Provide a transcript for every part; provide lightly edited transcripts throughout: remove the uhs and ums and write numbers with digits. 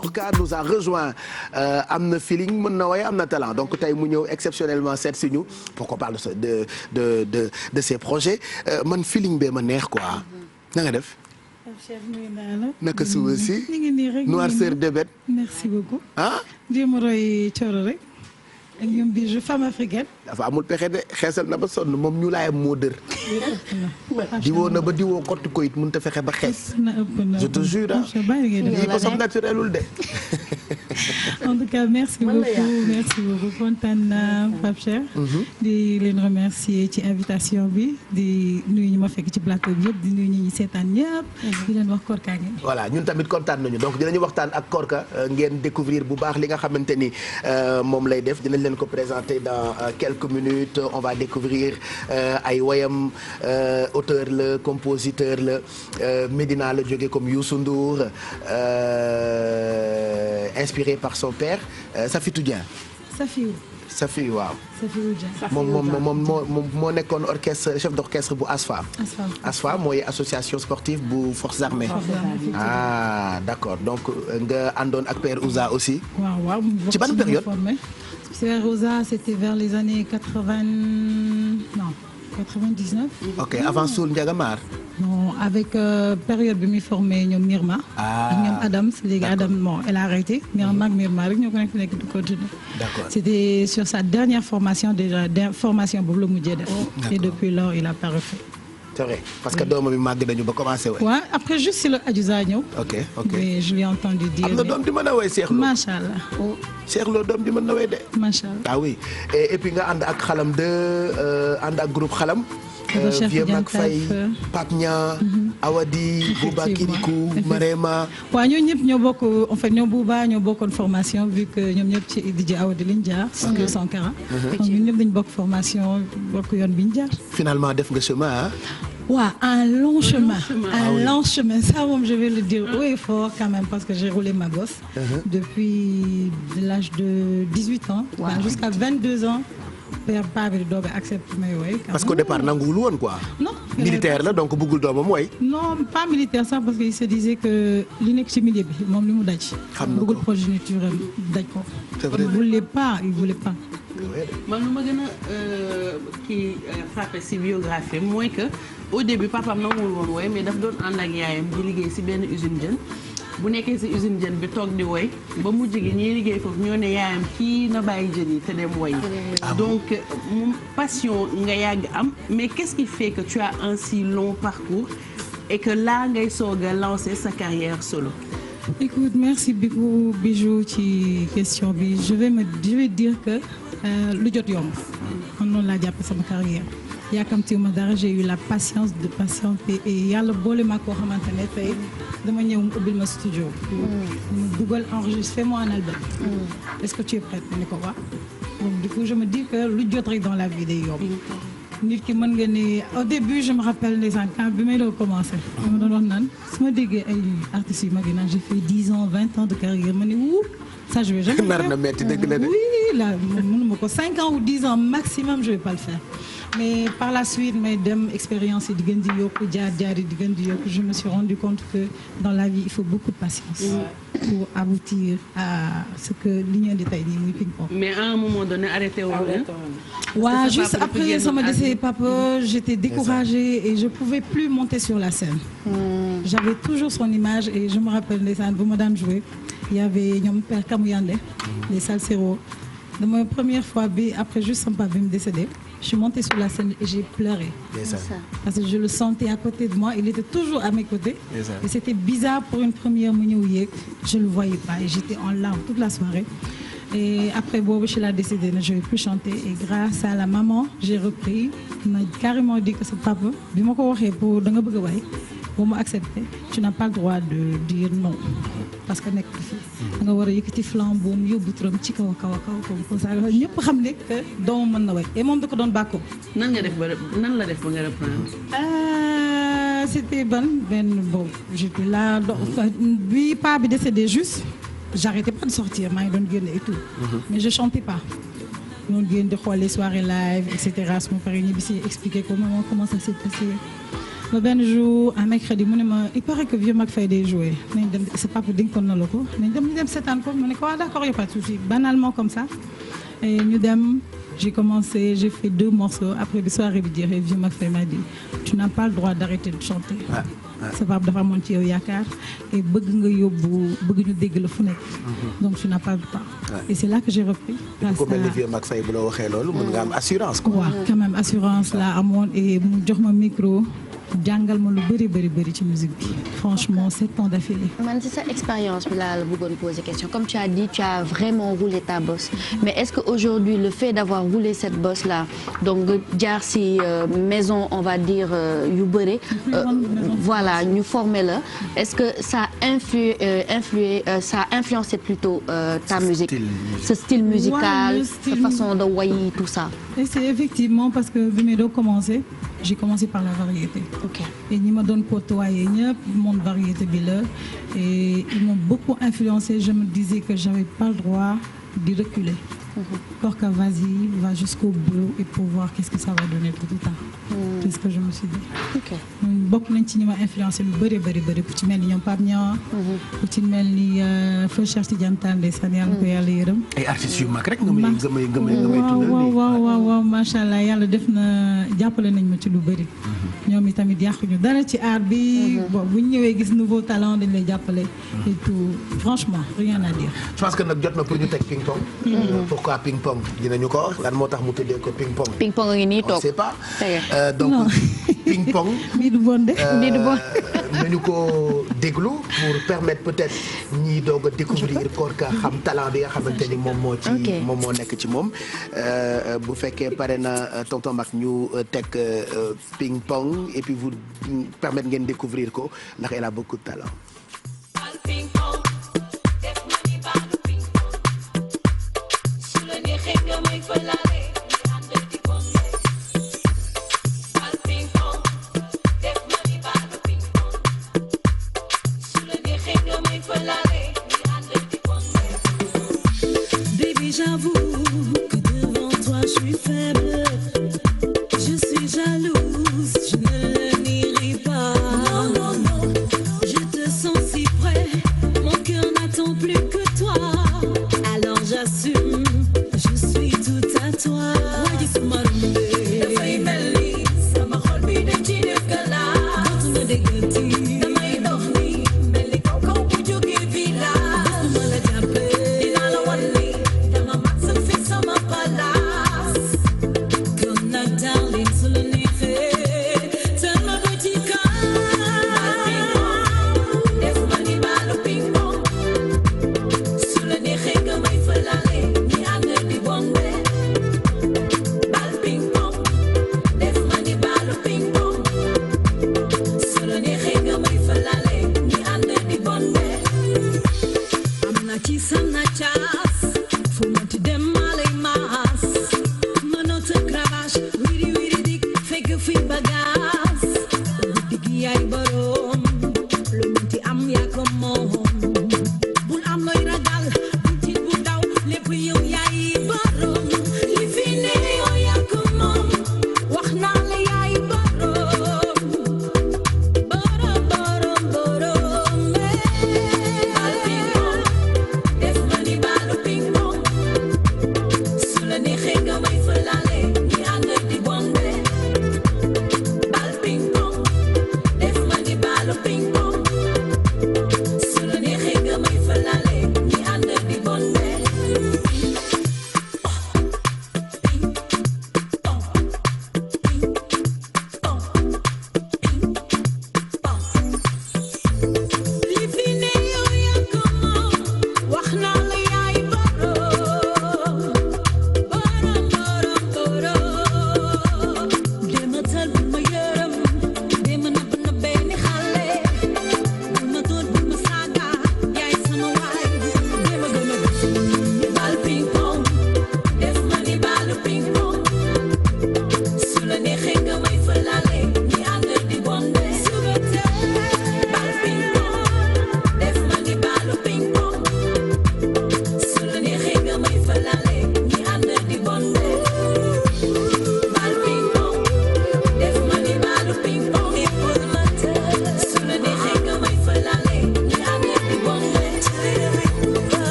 Korka nous a rejoint am na feeling mën na way am na talent donc tey mu ñëw exceptionnellement seet si ñu pour qu'on parle de ses projets man feeling bee ma neex quoi na nga def. naka suba si. noirceur de bête. merci beaucoup. ah. jéem a roy Thioro rek. ak ñoom Bijou femme africaine. dafa amul pexe de xeesal na ba sonn moom ñu laayam moo dër. diwoo na ba diwoo kottu ko it mënut a fexe ba xees. je te jure ah. lii bosom naturelul de. en tout cas merci beaucoup kontaan naa Pape Cheikh. di leen remercier ci invitation bi di nuyu ñu ma fekk ci plateau bi yëpp di nuyu ñi seetaan ñëpp. di leen wax Korka ngeen. voilà ñun tamit kontaan nañu donc dinañu waxtaan ak Korka ngeen découvrir bu baax li nga xamante ni moom lay def dinañ leen ko présenter dans quelques minutes on va découvrir ay woyam auteur la compositeur la Médina la jóge comme Youssou Ndour inspiré par son père Safitou Dieng. Safi waaw. moom moo nekkoon orchestre chef d'orchestre bu ASFA mooy association sportive bu forces armées. Ah d'accord donc nga àndoon ak Père Ouza aussi. waaw ci ban période. Père Ouza c'était vers les années 99. ok avant Soul Ndiagamar. non avec période bi muy formé ñoom Mirma. ak ñoom Adams léegi Adam bon elle a arrêté. Mirma ak Mirma rek ñoo ko nekk di continuer. d'accord c'était sur sa dernière formation déjà formation boobu la mujjee def. et depuis lors il a pas refait. c'est vrai parce que doomam yi màgg nañu ba commencé way. waaw après juste si la Adiouza ñëw. ok mais je l'ai entendu dire. am na doom di mën a way Cheikh Lo. macha allah. Cheikh Lo doom di mën na way de. macha allah ah oui et puis nga ànd ak xalam ànd ak groupe xalam. Vieux Mac Faye Pape Niang Awadi Bouba Kirikou Marema. waaw ñoo ñëpp ñoo bokk en fait ñoo Bouba ñoo bokkoon formation vu que ñoom ñëpp ci DJ Awadi liñ jaar. sur Sankara. donc ñun ñëpp dañu bokk formation bokk yoon bi ñu jaar. finalement def nga chemin ah. waaw un long chemin. long chemin ça moom je vais le dire haut et fort quand même parce que j'ai roulé ma bosse. depuis l'âge de 18 ans. jusqu'à 22 ans. père bi doog a accepté may woy. parce qu'au départ nanguwul woon quoi. non militaire la donc bëggul doomam woy. non pas militaire sax parce que il se disait que li nekk ci milieu bi moom li mu daj. xam na ko bëggul progéniture daj ko. c'est vrai il voulait pas. man lu ma gën a kii frappé ci biographie mooy que au début papaam nanguwul woon woy mais daf doon ànd ak yaayam di liggéey ci benn usine jën. bu nekkee ci usine jën bi toog di woy ba mujj gi ñiy liggéey foofu ñoo ne yaayam kii na bàyyi jën yi te dem woy donc moom passion nga yàgg am mais qu'est-ce qui fait que tu as un si long parcours et que là ngay soog a lancer sa carrière solo. écoute merci beaucoup Bijou ci question bi je vais dire que lu jot yomb man noonu laa jàpp sama carrière yaakamtiwuma dara j'ai eu la patience de patienter et yàlla boole ma koo xamante ne tey dama ñëw mu ubbil ma studio. mu dugal enregistre fais-moi un album. est-ce que tu es prête ma ne ko waaw. donc du coup je me dis que lu jot rek dans la vie day yomb. nit ki mën nga ni au début je me rappelle les ans bi may doon commencé. dama doon wax naan su ma déggee ay artistes yu mag yi naan j'ai fait 10 ans 20 ans de carrière ma ne wuu ça je vais jamais le faire. nar na metti dëgg la de. oui là mënuma ko 5 ans ou 10 ans maximum je vais pas le faire. mais par la suite may dem expérience yi di gën di yokku jaar yi di gën di yokku je me suis rendu compte que dans la vie il faut beaucoup de patience. pour aboutir à ce que li ñu indi tey nii muy ping pong. mais à un moment donné arrêté wu leen. waaw juste après sama décès papa j'étais découragée et je pouvais plus monter sur la scène. j'avais toujours son image et je me rappelle ndeysaan bu ma daan jouer il y avait ñoom Père Kamouyandé les salseros dama première fois bi après juste sama papa bi mu décédé. je suis montée sur la scène et j'ai pleuré. Parce que je le sentais à côté de moi il était toujours à mes côtés. Et c'était bizarre pour une première mu ñëw yéeg je le voyais pas et j'étais en larmes toute la soirée. Et après boobu je l'ai décidé ne je vais plus chanter et grâce à la maman j'ai repris il m'a carrément dit que sa papa bi ma ko waxee pour da nga bëgg a way boo ma accepté tu n'as pas le droit de dire non parce que nekk fii nga war a yëkkati flambeau mu yóbbu turam ci kaw comme ça ñëpp xam ne que doomam mën na way et moom da ko doon bàkkoo. nan la def ba nga reprendre. c'était benn boobu j'étais là bi paa bi décédé juste j'arrêtais pas de sortir maa ngi doon génn et tout. mais je chantais pas. doon génn di xool les soirées live et cetera su ma paree ñibbi si expliquer ko maman comment ça s'est passé. ba benn jour un mercredi mu ne ma il paraît que Vieux Mac Faye day jouer nañ dem sa papa dénkoon na la ko nañ dem ñu dem seetaan ko ma ne ko d'accord y a pas de souci banalement comme ça et ñu dem. J'ai commencé, j'ai fait 2 morceaux. Après le soir, il dirait, Vieux Mac Faye m'a dit, tu n'as pas le droit d'arrêter de chanter. Sa papa dafa amoon ci yow yaakaar et bëgg nga yóbbu bëgg ñu dégg la fu nekk. Donc tu n'as pas le temps. Et c'est là que j'ai repris. ku mel ni Vieux Mac Faye bu la waxee loolu mën nga am assurance quoi. waaw quand même assurance la amoon et mu jox ma micro. jàngal ma lu bëri ci musique bi franchement 7 ans d'affilée. man ci sa expérience bi laa la bëggoon poser question comme tu as dit tu as vraiment roulé ta bosse mais est-ce que aujourd'hui le fait d'avoir roulé cette bosse là donc nga jaar ci maison on va dire yu bëri voilà ñu formé la est-ce que ça a influencé plutôt ta musique ce style musical sa façon de way tout ça. Et c'est effectivement parce que bi may doog commencer j'ai commencé par la variété. Ok. Et ñi ma doon côtoyer ñëpp monde variété bi la et ils m'ont beaucoup influencé. Je me disais que j'avais pas le droit de reculer. Korka, vas-y, va jusqu'au bout et pour voir qu'est-ce que ça va donner tout le temps. C'est ce que je me suis dit. Ok. bokk nañ ci ñi ma influencé lu bëri ku ci mel ni ñoom Pape Niang. ku ci mel ni Feu Cheikh Tidiane Tall ndeysaan yàlla ko yàlla yërëm. ay artistes yu mag rek nga may tuddal nii. waaw macha allah yàlla def na jàppale nañ ma ci lu bëri. ñoom itamit yàquñu dara ci art bi. bon bu ñu ñëwee gis nouveau talent dañ lay jàppale. et tout franchement rien à dire. je pense que nag jot na pour ñu teg ping pong. pourquoi ping pong dinañu ko wax lan moo tax mu tuddee ko ping pong. ping pong a ngi nii toog on sait pas donc ping pong. bii du bon de bii du bon. nañu ko déglu pour permettre peut-être ñi doog a découvrir Korka xam talent bi nga xamante ni moom moo nekk ci moom bu fekkee pare na tonton Mac ñu teg ping pong et puis vous permettre ngeen découvrir ko ndax elle a beaucoup de talent. J'avoue que devant toi je suis faible, je suis jalouse, je ne le nierai pas. Non, je te sens si près, mon cœur n'attend plus que toi. Alors j'assume, je suis tout à toi. Cause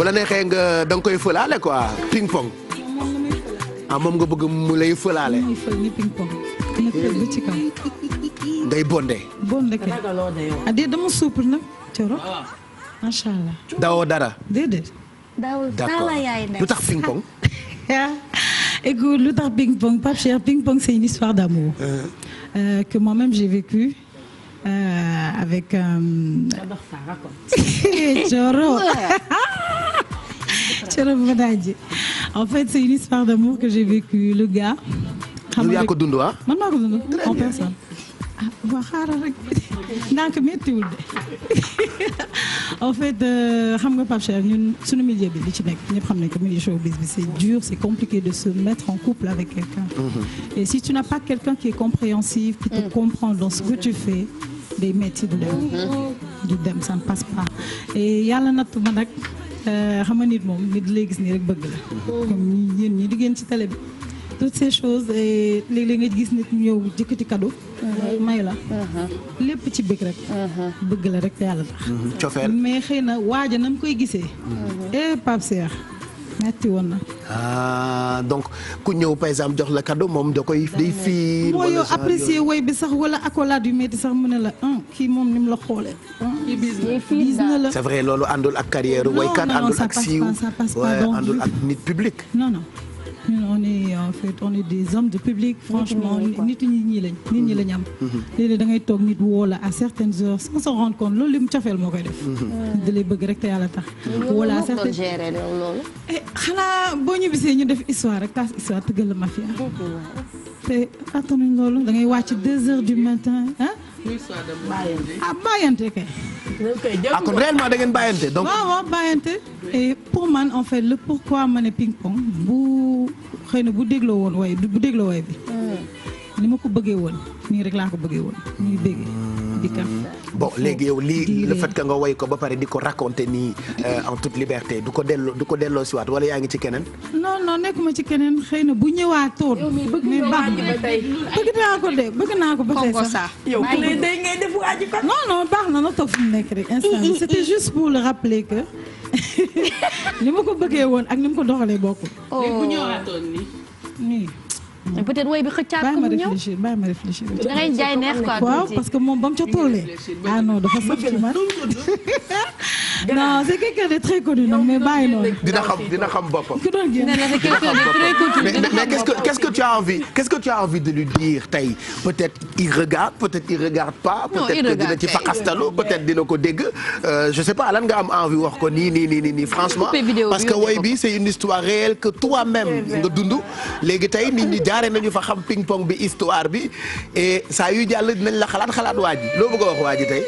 bu la neexee nga da nga koy fëlaale quoi ping pong. ah moom nga bëgg mu lay fëlaale. muy fël ni ping pong. nga fël ba ci kaw. ngay bonde. bonde kay ah déedéet dama souple nag Coro. macha allah. dawoo dara. déedéet. d'accord lu tax ping pong. écoute lu tax ping pong Pape Cheikh ping pong c'est une histoire d'amour que moi-même j'ai vécu avec Coro. Coro Badaji. En fait c'est une histoire d'amour que j'ai vécu le gars. xam nga yaa ko dund ah. man maa ko dund en personne. ah waa xaaral rek ndànk méttiwul de en fait xam nga Pape Cheikh ñun suñu milieu bi li ci nekk ñëpp xam nañ que milieu showbiz bi c'est dur c'est compliqué de se mettre en couple avec quelqu'un et si tu n'as pas quelqu'un qui est compréhensif qui te comprend dans ce que tu fais day metti du dem ça ne passe pas et yàlla nattu ma nag xam nga nit moom nit lay gis nii rek bëgg la comme yéen ñi di génn ci télé bi toutes ces choses et léeg-léeg nga gis nit ñëw jëkkati cadeau may la lépp ci bëgg rek bëgg la rek te yàlla tax mais xëy na waaja na mu koy gisee Pape Cheikh metti woon na donc ku ñëw par exemple jox la cadeau moom da koy day fiir moo yow apprécier woy bi sax wala accolade yu metti sax mu ne la kii moom ni mu la xoolee bis na la c'est vrai loolu àndul ak carrière woykat àndul ak siiw àndul ak nit public non on est en fait on est des hommes de public franchement nit ñi lañ am léeg-léeg da ngay toog nit woo la à certaines heures sans se rendre compte loolu li mu cofeel moo koy def da lay bëgg rek te yàlla tax wala à certaines xanaa boo ñibbisee ñu def histoire rek tas histoire tëggal la mafia te attanuñ loolu da ngay wàcc 2 heures du matin bàyyante kay kon réellement da ngeen bàyyante donc waaw bàyyante et pour man en fait le pourquoi ma ne ping pong bu xëy na bu dégloo woon way bi ni ma ko bëggee woon nii rek laa ko bëggee woon muy bëggee di kaf bon léegi yow lii le fait que nga woy ko ba pare di ko raconter nii en toute liberté du ko delloo si waat wala yaa ngi ci keneen non nekkuma ci keneen xëy na bu ñëwaatoon mais baax na bëgg naa ko ba tey sax yow day ngay def waaji ko non baax na toog fi mu nekk rek instant c'était juste pour le rappeler que ni ma ko bëggee woon ak ni ma ko doxalee bokkul bu ñëwaatoon nii peut-être woy bi xëccaat ko mu ñëw bàyyi ma réfléchir da ngay jaay neex quoi waaw parce que moom ba mu ca tollee non dafa sax ci man non c'est quelqu'un de très connu nag mais bàyyi noonu dina xam boppam ku doon génn c'est quelqu'un de très connu mais qu'est-ce que tu as envie de lui dire tey peut-être il regarde pas peut-être que dina ci faqastalu peut-être dina ko dégg je sais pas lan nga am envie wax ko nii franchement parce que woy bi c'est une histoire réelle que toi-même nga dund léegi tey nit ñi jaare nañu fa xam ping pong bi histoire bi et saa yu jàll dinañ la xalaat waa ji loo bëgg a wax waa ji tey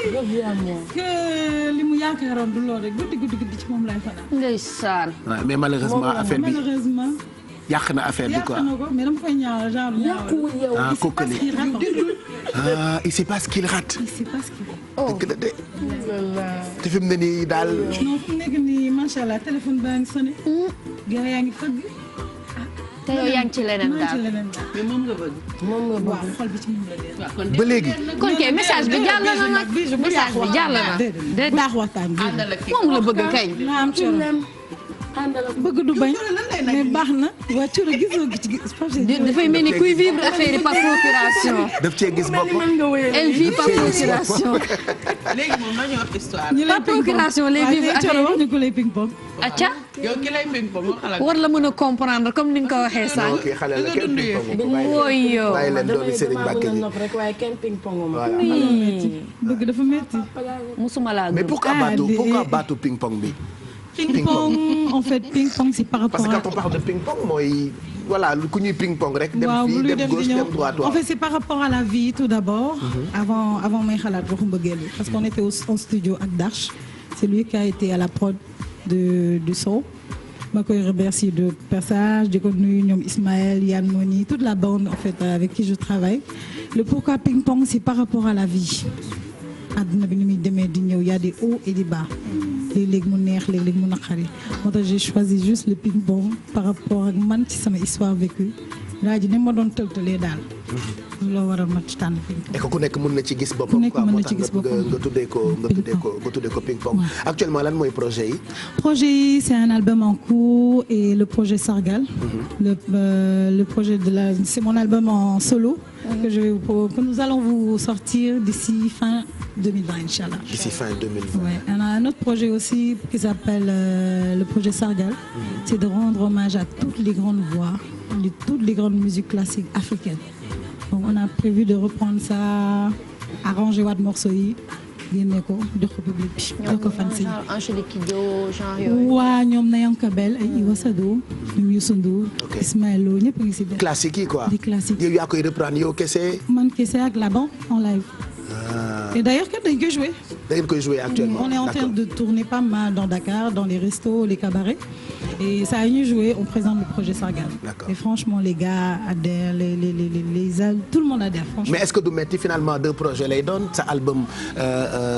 li mu yaakaaroon du loolu rek guddi ci moom lay fanaan ndeysaan mais malheureusement affaire bi yàq na affaire bi quoi mais dama koy ñaawal genre kookali il sait pas ce qu'il rate dëgg la de te fi mu ne nii daal non fi mu nekk nii macha allah téléphone baa ngi sonné gars yaa ngi fëgg te yow yaa ngi ci leneen daal mais moom nga bëgg. waaw xol bi ci moom la dee. ba léegi. kon kay message bi jàll na nag message bi jàll na. déedéet baax waxtaan bi. moom la bëgg kañ. naam bëgg du bañ mais baax na waa Coro gisoo gi dafay mel ni kuy vivre affaire par procuration. daf cee gis boppam. elle vit par procuration. léegi moom nañu wax histoire. par procuration lay vivre affaire wax ñu ko lay ping pong. acca. yow ki lay ping pong war la mën a comprendre comme ni nga ko waxee sànq. ok xale la kenn ping pong. wooy yow. bàyyi leen doomi Serigne Mbacké ji. waaye kenn ping pong ma. bëgg dafa métti. musuma laa mais pourquoi baatu ping pong bi. Ping pong en fait ping pong c'est par rapport parce que quand on parle de ping pong mooy voilà ku ñuy ping pong rek. dem fii dem gauche dem droite. en fait c'est par rapport à la vie tout d'abord. avant may xalaat waxu mbëggeel bi parce qu'on était au studio ak Darch c'est lui qui a été à la prod du son. ma koy remercier de passage di ko nuyu ñoom Ismaël Yann Moni toute la bande en fait avec qui je travaille le pourquoi ping pong c'est par rapport à la vie. àdduna bi ni muy demee di ñëw y a des hauts et des bas léeg-léeg mu neex léeg-léeg mu naqari moo tax j'ai choisi juste le ping-pong par rapport ak man ci sama histoire vécue raa ji ni ma doon tëltalee daal. loo waral ma ci tànn ping pong. et que ku nekk mën na ci gis boppam. ku nekk mën na ci gis boppam nga tuddee ko ping pong. actuellement lan mooy projet yi. projet yi c'est un album en cours et le projet Sargal. Le projet c'est mon album en solo. que nous allons vous sortir d'ici fin 2020 inchallah. D'ici fin 2020. Ouais. On a un autre projet aussi qui s'appelle le projet Sargal. C'est de rendre hommage à toutes les grandes voix, toutes les grandes musiques classiques africaines. Donc on a prévu de reprendre ça, arranger waat morceaux yi, génne ko jox ko public bi. jox ko fans yi. Angélique Kidjo genre yooyu. waa ñoom Nayanka Bell ay Iwa Sado, ñoom Youssou Ndour, Ismaël Lo ñëpp a ngi si biir. classique yi quoi. di classique yow yaa koy reprendre yow kese. man kese ak Laban en live. Et d'ailleurs kat dañ koy jouer. da ngeen koy jouer actuellement. On est en train de tourner pas mal dans Dakar, dans les restos, les cabarets. Et ça a eu joué, on présente le projet Sargal. Et franchement, les gars adhèrent, tout le monde adhère, franchement. Mais est-ce que du metti finalement deux projets lay doon sa album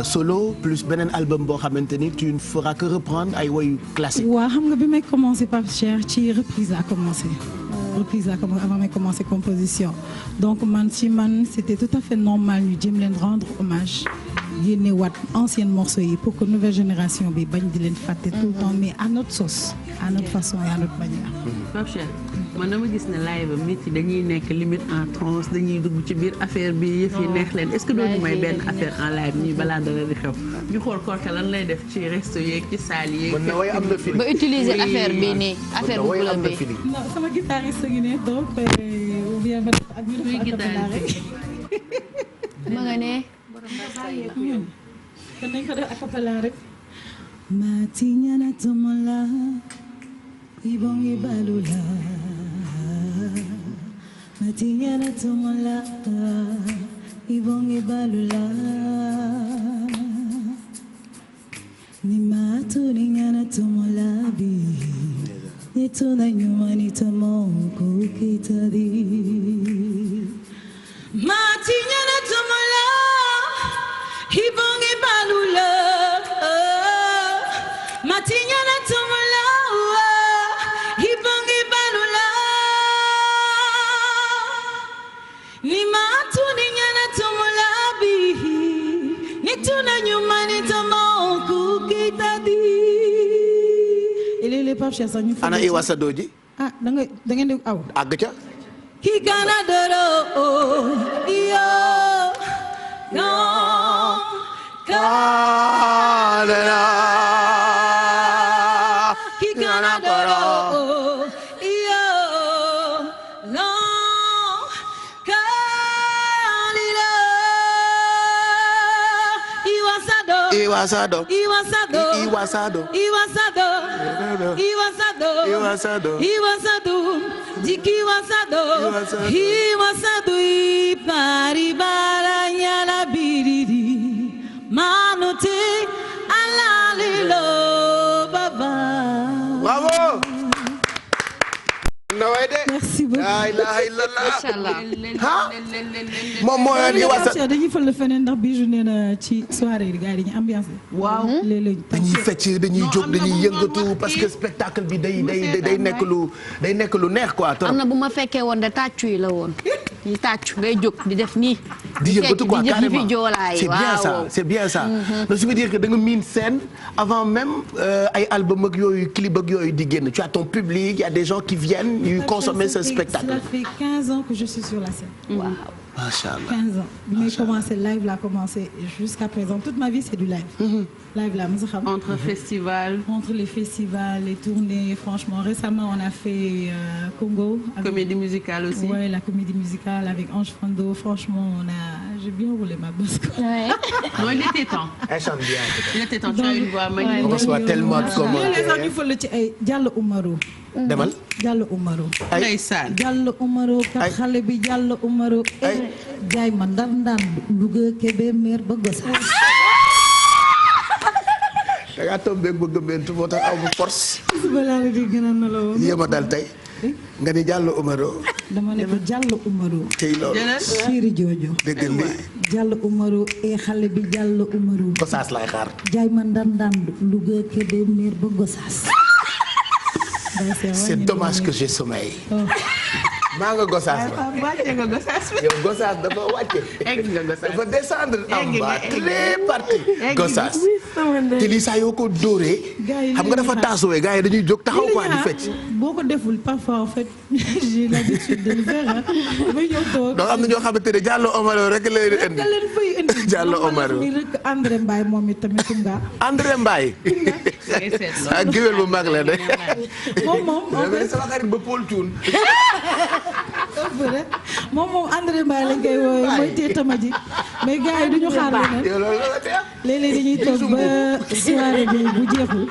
solo plus beneen album boo xamante ni tu ne feras que reprendre ay woyu classique. waaw xam nga bi may commencé Pape Cheikh ci reprise laa commencé. avant may commencé composition. Donc man c'était tout à fait normal ñu jéem leen rendre hommage. génne waat anciennes morceaux yi pour que nouvelle génération bi bañ di leen fàtte tout le temps mais à notre sauce à notre façon et à notre manière. Pape Cheikh man dama gis ne live am nit yi dañuy nekk limite en transe dañuy dugg ci biir affaire bi yëf yi neex leen est-ce que doo ñu may benn affaire en live ñuy balaa dara di xew ñu xool Korka lan lay def ci resto yeeg ci salle yeeg. mën na way am na fili ba utiliser affaire bi nii affaire bu la bi. non sama guitariste ngi ne donc ou bien ba ak ñu def acapella rek. ma nga ne. kon nañ ko def acapella rek. Matinyana tomola ibonge balula Matinyana tomola ibonge balula ni matuninyana tomola bi netuna nyuma nitamongo kitadi Matinyana tomola ibonge balula Matinyana tomola ibonge balula ni matuninyana tomola bi nituna nyuma nitamongo kitadi ele Pape Cheikh sax ñu ana Iwa Sado ji ah da ngeen di aw àgg ca ki kana doro iyo no Kadena ki kana doro iyo no kalila Iwa Sado Iwa Sado Iwa Sado Iwa Sado Iwa Sado Iwa Sado Iwa Sado Iwa Sado Diki Iwa Sado Iwa Sado Ipari baranya la biriri Manote alalilo baba bravo merci beaucoup la ilaha illallah Machallah. moom moo leen Iwa Sado dañuy fël feneen ndax bi nee na ci soirée yi gars yi dañuy ambiance waaw léeg-léeg dañuy fecc dañuy jóg dañuy yëngatu parce que spectacle bi day nekk lu neex quoi trop. am na bu ma fekkee woon de tàccu yi la woon ñu tàccu ngay jóg di def nii. di yëngatu quoi carrément di joolaay c'est bien ça donc ça veut dire que da nga miin scène avant même ay album ak yooyu clip ak yooyu di génn tu as ton public il y a des gens qui viennent yu consommer ce spectacle. Ça fait 15 ans que je suis sur la scène. Waaw. Machallah. 15 ans bi may commencé live laa commencé jusqu'à présent toute ma vie c'est du live. Live là mos a xam. entre les festivals les tournées franchement récemment on a fait Congo. comédie musicale aussi. Ouais, la comédie musicale avec Ange Fando franchement j'ai bien roulé ma bosse quoi. Ouais. non il était temps. Elle chante bien. il était temps tu as une voix magnifique. On reçoit tellement de commentaires. les gens ñu fël ci ay Diallo Oumaro. demal. Diallo Oumaro. ndeysaan. Diallo Oumaro kat xale bi Diallo Oumaro. jaay ma ndar ndar Louga Kébémer ba Gossas. da ngaa tombé bëgg mentu moo tax aw ma force. suba laa la di gën a nelaw. lii ma dal tey. nga ni Diallo Oumaro. dama ne ko Diallo Oumaro. tey loolu. Chéri Jojo. dégg nga lii. Diallo Oumaro xale bi Diallo Oumaro. Gossas laay xaar. jaay ma ndar ndar Louga Kébémer ba Gossas. C'est dommage que j'ai sommeil. maa nga Gossas ba. wàcce nga Gossas. yow Gossas dafa wàcce. egg nga Gossas dafa descendre en bas très parti. Gossas te lii saa yoo ko dóoree. xam nga dafa taasuwee gars yi dañuy jóg taxaw quoi di fecc. boo ko deful parfois en fait j'ai l'habitude de le faire damay ñëw toog. donc am na ñoo xamante ne Diallo Omaro rek lay indi. leen fay indi. Diallo Omaro mi rek André Mbaye moom it tamit Tunga. André Mbaye. ak géwél bu mag la de. moom sama xarit ba Paul Thioune. moom André Mbaye lañ koy woowee mooy tee tamaji mais gars yi duñu xaar leneen. léeg-léeg dañuy toog ba soirée bi bu jeexul.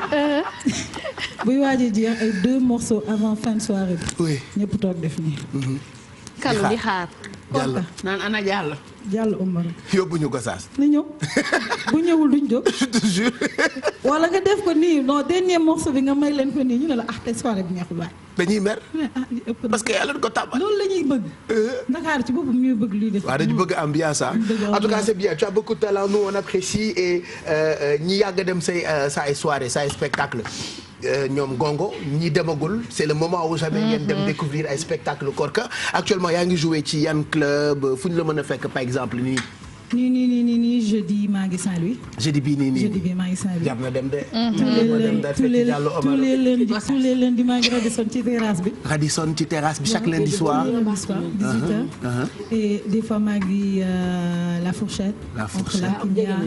buy waaj a jeex ay 2 morceaux avant fin de soirée bi. oui ñëpp toog def nii. kalu di xaar. Diallo naan ana Diallo. Diallo Omar. yóbbu ñu Gossas. na ñëw bu ñëwul duñ jóg. je te jure. wala nga def ko nii non dernier morceau bi nga may leen ko nii ñu ne la te soirée bi neexul waay. dañuy mer. parce que yàlla ko tàmbal. loolu la ñuy bëgg. Ndakaar ci boppam ñuy bëgg luy def. waaw dañu bëgg ambiance ah. En tout cas c'est bien tu as beaucoup de talent nous on apprécie et ñi yàgg dem say ay soirée say spectacle ñoom Gongo ñi demagul c'est le moment où jamais ngeen dem découvrir ay spectacle Korka actuellement yaa ngi joué ci yan club fu ñu la mën a fekk par exemple nii. nii jeudi maa ngi Saint-Louis. jeudi bii nii jeudi bii maa ngi Saint-Louis. jar na dem de. tous les lundis maa ngi Radisson ci terrasse bi. Radisson ci terrasse bi chaque lundi soir. 18h. et des fois maa ngi la fourchette. entre la Kenya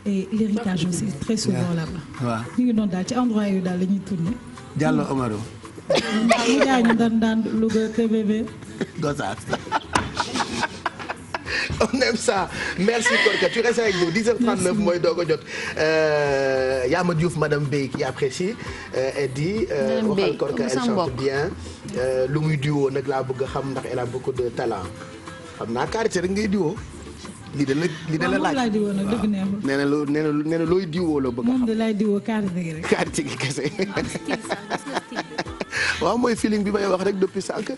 et l'héritage aussi très souvent là-bas. waaw ñu ngi doon daal ci endroit yooyu daal la ñuy tourner. Diallo Omaro. mu jaay ñu daan Louga TVB. Gossas. On aime ça merci Korka tu restes avec nous 10h39 mooy doog a jot Yama Diouf madame Bey qui apprécie elle dit waxal Korka elle chante bien lu muy diwoo nag laa bëgg a xam ndax elle a beaucoup de talent xam naa karité rek ngay diwoo lii de la laaj laay diwoo nag dëgg neexul nee na looy diwoo la bëgg a xam moom de laay diwoo karité gi rek karité gi kese waaw mooy feeling bi may wax rek depuis sànq